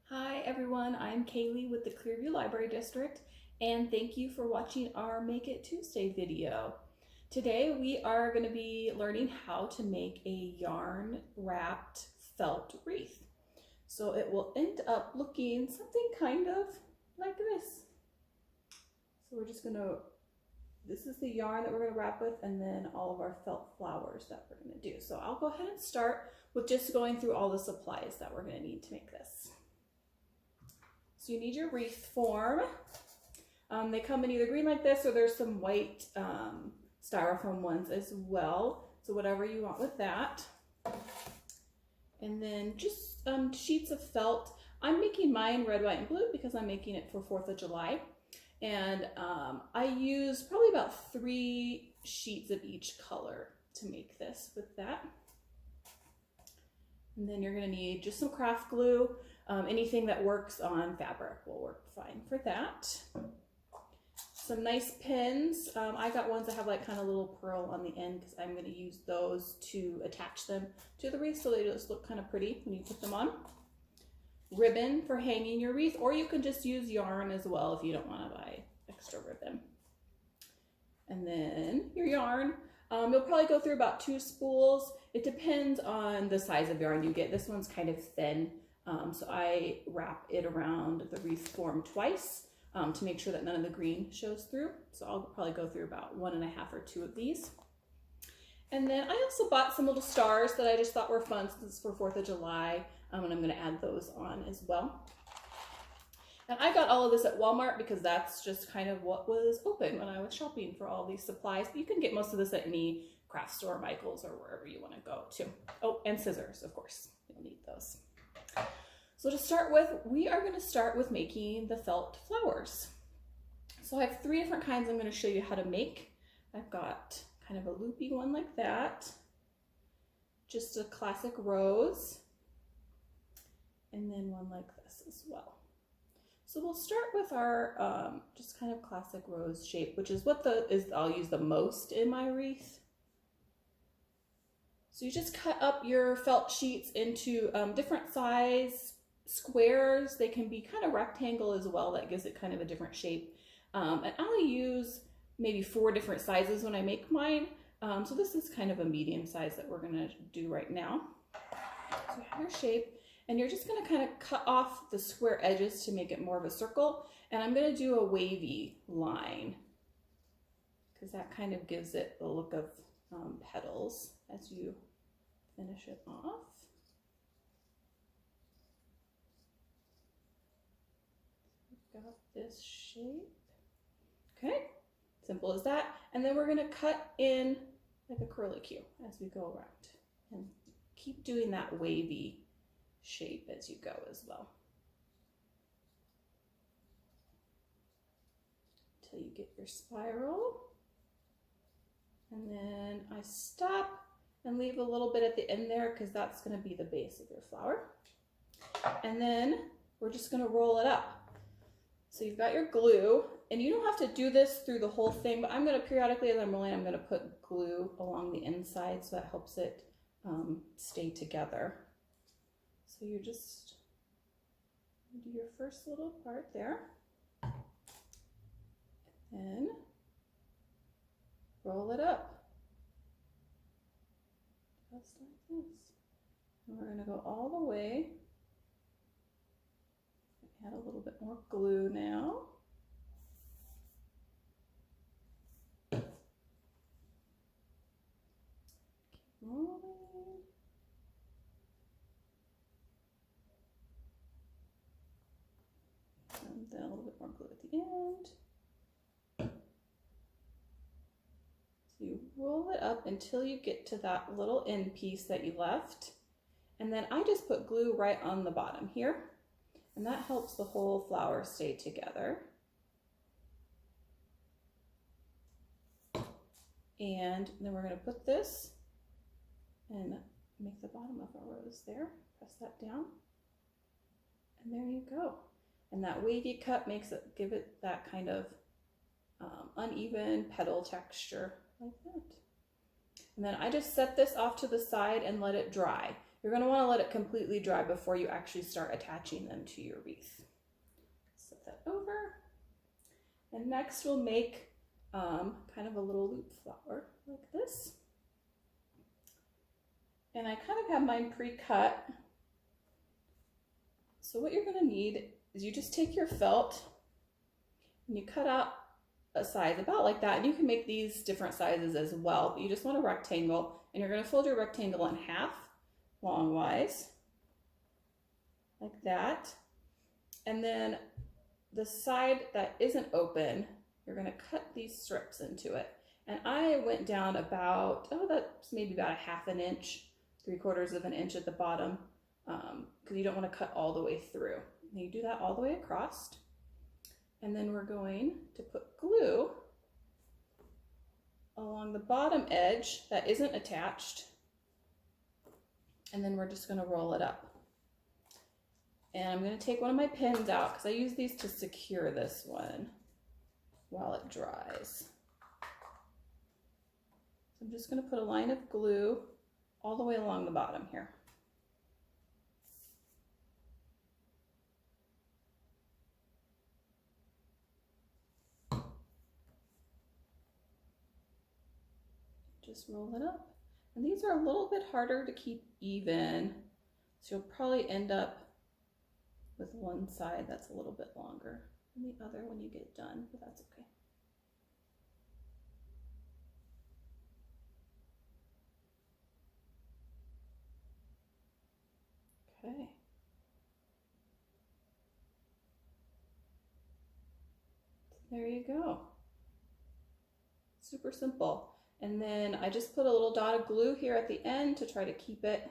Hi everyone, I'm Kaylee with the Clearview Library District, and thank you for watching our Make It Tuesday video. Today we are going to be learning how to make a yarn wrapped felt wreath. So it will end up looking something kind of like this. So we're just going to, this is the yarn that we're going to wrap with, and then all of our felt flowers that we're going to do. So I'll go ahead and start with just going through all the supplies that we're going to need to make this. So you need your wreath form. They come in either green like this, or there's some white styrofoam ones as well. So whatever you want with that. And then just sheets of felt. I'm making mine red, white, and blue because I'm making it for 4th of July. And I use probably about 3 sheets of each color to make this with that. And then you're gonna need just some craft glue. Anything that works on fabric will work fine for that. Some nice pins. I got ones that have like kind of little pearl on the end because I'm going to use those to attach them to the wreath so they just look kind of pretty when you put them on. Ribbon for hanging your wreath, or you can just use yarn as well if you don't want to buy extra ribbon. And then your yarn. You'll probably go through about 2 spools. It depends on the size of yarn you get. This one's kind of thin. So I wrap it around the wreath form twice to make sure that none of the green shows through. So I'll probably go through about 1.5 or 2 of these. And then I also bought some little stars that I just thought were fun since it's for 4th of July. And I'm going to add those on as well. And I got all of this at Walmart because that's just kind of what was open when I was shopping for all these supplies. You can get most of this at any craft store, Michael's, or wherever you want to go to. Oh, and scissors, of course. You'll need those. So to start with, we are going to start with making the felt flowers. So I have 3 different kinds I'm going to show you how to make. I've got kind of a loopy one like that, just a classic rose, and then one like this as well. So we'll start with our just kind of classic rose shape, which is what I'll use the most in my wreath. So you just cut up your felt sheets into different size squares. They can be kind of rectangle as well. That gives it kind of a different shape. And I'll use maybe 4 different sizes when I make mine. So this is kind of a medium size that we're gonna do right now. So you have your shape, and you're just gonna kind of cut off the square edges to make it more of a circle. And I'm gonna do a wavy line because that kind of gives it the look of petals as you finish it off. Got this shape. Okay, simple as that. And then we're going to cut in like a curlicue as we go around, and keep doing that wavy shape as you go as well until you get your spiral. And then I stop and leave a little bit at the end there because that's going to be the base of your flower. And then we're just going to roll it up. So you've got your glue, and you don't have to do this through the whole thing, but I'm going to periodically, as I'm rolling, I'm going to put glue along the inside so that helps it stay together. So you just do your first little part there, and roll it up, just like this. And we're going to go all the way. Add a little bit more glue now. Keep rolling. And then a little bit more glue at the end. So you roll it up until you get to that little end piece that you left. And then I just put glue right on the bottom here. And that helps the whole flower stay together. And then we're going to put this and make the bottom of our rose there. Press that down. And there you go. And that wavy cut makes it, give it that kind of uneven petal texture like that. And then I just set this off to the side and let it dry. You're going to want to let it completely dry before you actually start attaching them to your wreath. Set that over. And next we'll make kind of a little loop flower like this. And I kind of have mine pre-cut. So what you're going to need is you just take your felt and you cut out a size about like that, and you can make these different sizes as well, but you just want a rectangle, and you're going to fold your rectangle in half longwise like that, and then the side that isn't open, you're going to cut these strips into it. And I went down about, that's maybe about a 1/2 inch, 3/4 of an inch at the bottom, because you don't want to cut all the way through. And you do that all the way across. And then we're going to put glue along the bottom edge that isn't attached. And then we're just going to roll it up. And I'm going to take one of my pins out because I use these to secure this one while it dries. So I'm just going to put a line of glue all the way along the bottom here. Just roll it up. And these are a little bit harder to keep even, so you'll probably end up with one side that's a little bit longer than the other when you get it done, but that's okay. Okay. There you go. Super simple. And then I just put a little dot of glue here at the end to try to keep it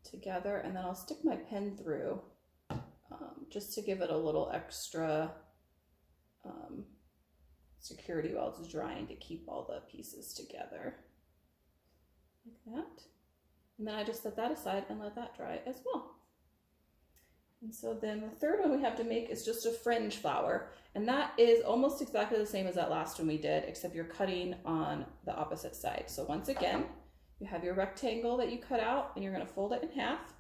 together, and then I'll stick my pen through just to give it a little extra security while it's drying to keep all the pieces together like that. And then I just set that aside and let that dry as well. And so then the third one we have to make is just a fringe flower, and that is almost exactly the same as that last one we did, except you're cutting on the opposite side. So once again, you have your rectangle that you cut out, and you're going to fold it in half.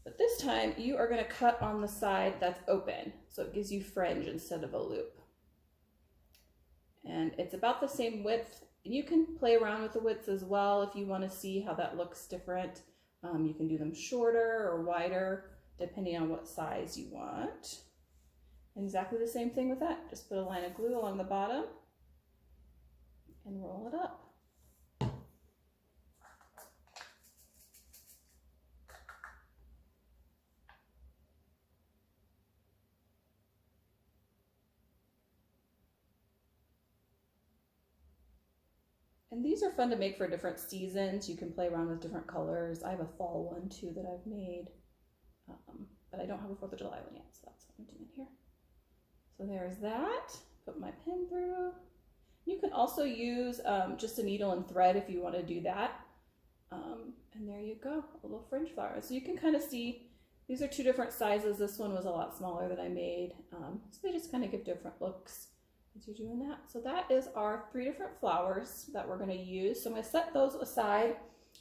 But this time you are going to cut on the side that's open, so it gives you fringe instead of a loop. And it's about the same width, and you can play around with the widths as well if you want to see how that looks different. You can do them shorter or wider, depending on what size you want. And exactly the same thing with that. Just put a line of glue along the bottom and roll it up. And these are fun to make for different seasons. You can play around with different colors. I have a fall one too that I've made, but I don't have a 4th of July one yet, so that's what I'm doing here. So there's that. Put my pin through. You can also use just a needle and thread if you want to do that. And there you go, a little fringe flower. So you can kind of see these are two different sizes. This one was a lot smaller than I made. So they just kind of give different looks as you're doing that. So that is our 3 different flowers that we're going to use. So I'm going to set those aside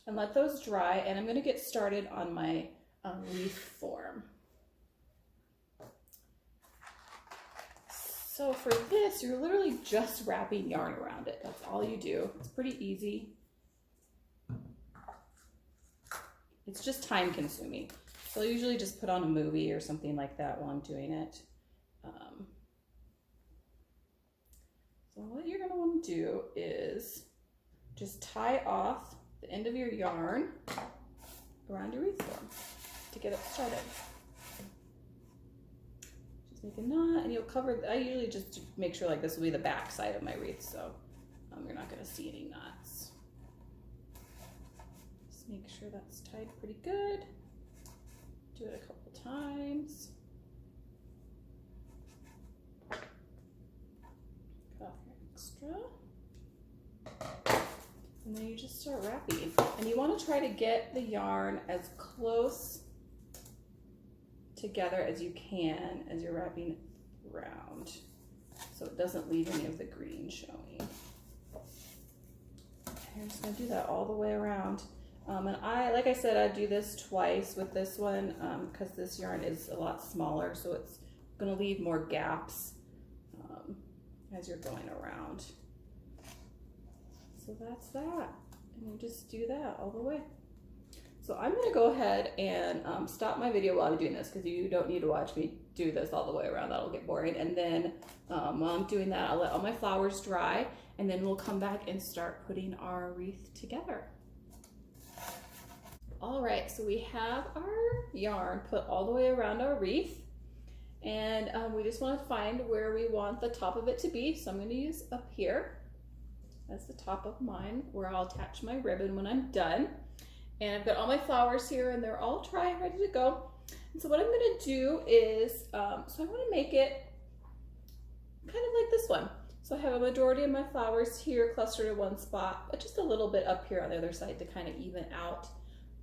and let those dry, and I'm going to get started on my wreath form. So for this, you're literally just wrapping yarn around it. That's all you do. It's pretty easy. It's just time consuming. So I usually just put on a movie or something like that while I'm doing it. So what you're going to want to do is just tie off the end of your yarn around your wreath form to get it started. Just make a knot, and you'll cover, I usually just make sure like this will be the back side of my wreath, so you're not going to see any knots. Just make sure that's tied pretty good. Do it a couple times. Cut off your extra. And then you just start wrapping. And you want to try to get the yarn as close together as you can as you're wrapping it around, so it doesn't leave any of the green showing. I'm just going to do that all the way around. And like I said, I do this twice with this one because this yarn is a lot smaller, so it's going to leave more gaps as you're going around. So that's that. And you just do that all the way. So I'm going to go ahead and stop my video while I'm doing this because you don't need to watch me do this all the way around. That'll get boring. And then while I'm doing that, I'll let all my flowers dry, and then we'll come back and start putting our wreath together. All right, so we have our yarn put all the way around our wreath, and we just want to find where we want the top of it to be. So I'm going to use up here as the top of mine, where I'll attach my ribbon when I'm done. And I've got all my flowers here, and they're all dry and ready to go. And so what I'm going to do is, so I want to make it kind of like this one. So I have a majority of my flowers here clustered in one spot, but just a little bit up here on the other side to kind of even out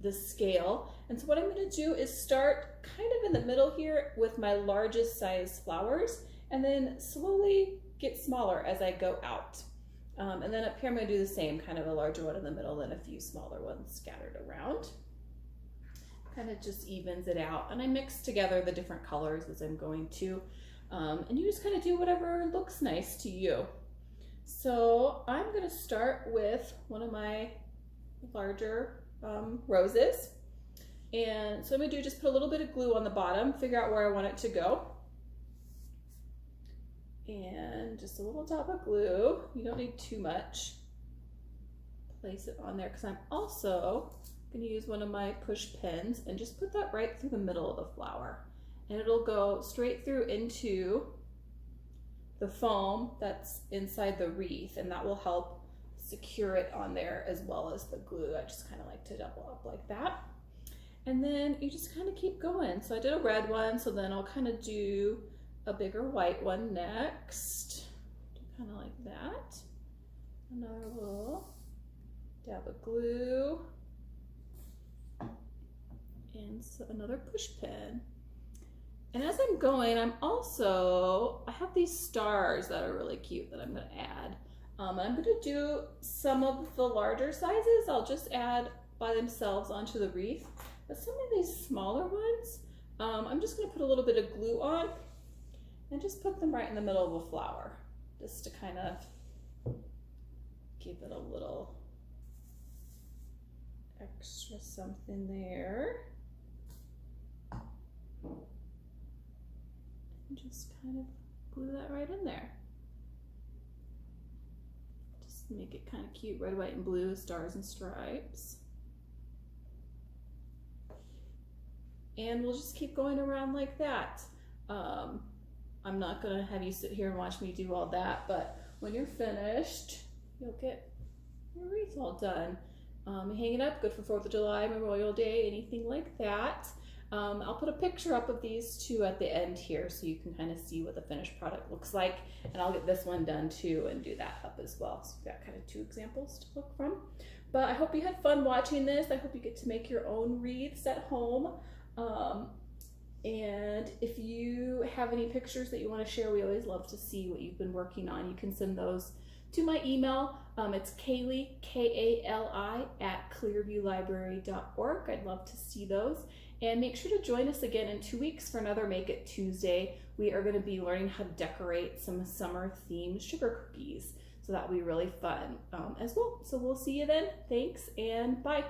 the scale. And so what I'm going to do is start kind of in the middle here with my largest size flowers, and then slowly get smaller as I go out. And then up here I'm going to do the same, kind of a larger one in the middle and a few smaller ones scattered around. Kind of just evens it out, and I mix together the different colors as I'm going to. And you just kind of do whatever looks nice to you. So I'm going to start with one of my larger roses. And so I'm going to do just put a little bit of glue on the bottom, figure out where I want it to go. And just a little dab of glue. You don't need too much. Place it on there because I'm also going to use one of my push pins and just put that right through the middle of the flower. And it'll go straight through into the foam that's inside the wreath, and that will help secure it on there as well as the glue. I just kind of like to double up like that. And then you just kind of keep going. So I did a red one, so then I'll kind of do a bigger white one next. Kind of like that. Another little dab of glue. And so another push pin. And as I'm going, I have these stars that are really cute that I'm going to add. I'm going to do some of the larger sizes. I'll just add by themselves onto the wreath. But some of these smaller ones, I'm just going to put a little bit of glue on and just put them right in the middle of a flower, just to kind of give it a little extra something there. And just kind of glue that right in there. Just make it kind of cute, red, white, and blue, stars and stripes. And we'll just keep going around like that. I'm not gonna have you sit here and watch me do all that, but when you're finished, you'll get your wreath all done. Hang it up, good for 4th of July, Memorial Day, anything like that. I'll put a picture up of these two at the end here so you can kind of see what the finished product looks like, and I'll get this one done too and do that up as well. So we've got kind of 2 examples to look from. But I hope you had fun watching this. I hope you get to make your own wreaths at home. And if you have any pictures that you want to share, we always love to see what you've been working on. You can send those to my email. It's Kali, K-A-L-I, @clearviewlibrary.org. I'd love to see those. And make sure to join us again in 2 weeks for another Make It Tuesday. We are going to be learning how to decorate some summer-themed sugar cookies. So that will be really fun as well. So we'll see you then. Thanks and bye.